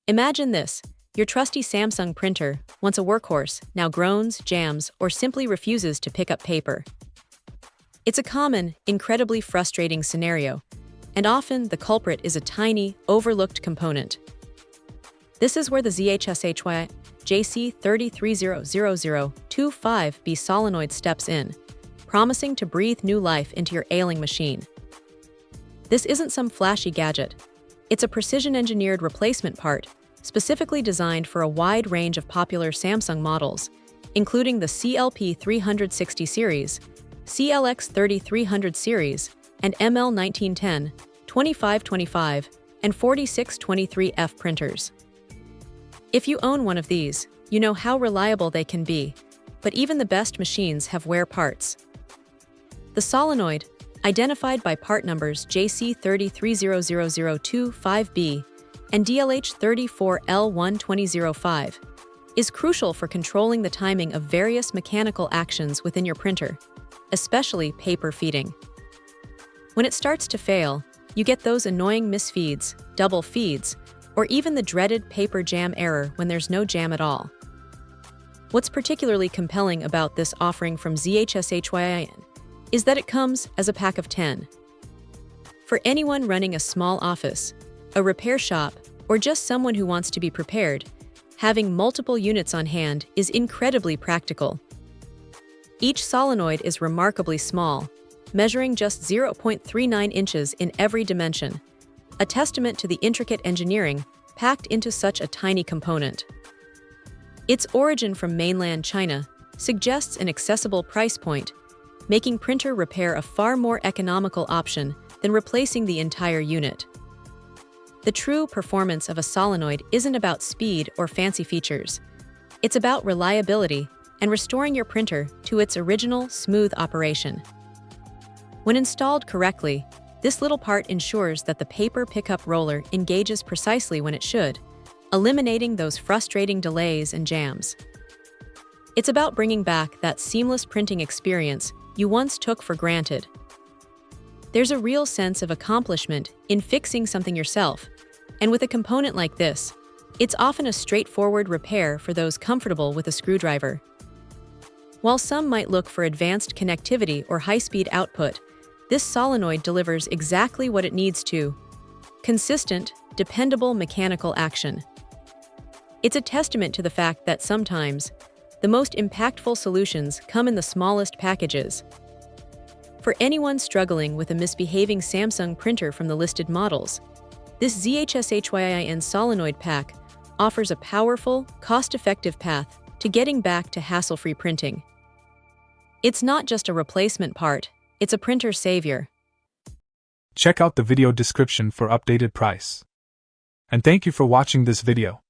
Imagine this. Your trusty Samsung printer, once a workhorse, now groans, jams, or simply refuses to pick up paper. It's a common, incredibly frustrating scenario, and often the culprit is a tiny, overlooked component. This is where the JC33-00025B Solenoid steps in, promising to breathe new life into your ailing machine. This isn't some flashy gadget. It's a precision-engineered replacement part specifically designed for a wide range of popular Samsung models, including the CLP360 series, CLX3300 series, and ML1910, 2525, and 4623F printers. If you own one of these, you know how reliable they can be, but even the best machines have wear parts. The Solenoid, identified by part numbers JC33-00025B and DLH34L12005, is crucial for controlling the timing of various mechanical actions within your printer, especially paper feeding. When it starts to fail, you get those annoying misfeeds, double feeds, or even the dreaded paper jam error when there's no jam at all. What's particularly compelling about this offering from JC33-00025B is that it comes as a pack of 10. For anyone running a small office, a repair shop, or just someone who wants to be prepared, having multiple units on hand is incredibly practical. Each solenoid is remarkably small, measuring just 0.39 inches in every dimension, a testament to the intricate engineering packed into such a tiny component. Its origin from mainland China suggests an accessible price point, making printer repair a far more economical option than replacing the entire unit. The true performance of a solenoid isn't about speed or fancy features. It's about reliability and restoring your printer to its original, smooth operation. When installed correctly, this little part ensures that the paper pickup roller engages precisely when it should, eliminating those frustrating delays and jams. It's about bringing back that seamless printing experience you once took for granted. There's a real sense of accomplishment in fixing something yourself, and with a component like this, it's often a straightforward repair for those comfortable with a screwdriver. While some might look for advanced connectivity or high-speed output, this solenoid delivers exactly what it needs to: consistent, dependable mechanical action. It's a testament to the fact that sometimes, the most impactful solutions come in the smallest packages. For anyone struggling with a misbehaving Samsung printer from the listed models, this JC33-00025B Solenoid pack offers a powerful, cost-effective path to getting back to hassle-free printing. It's not just a replacement part, it's a printer savior. Check out the video description for updated price. And thank you for watching this video.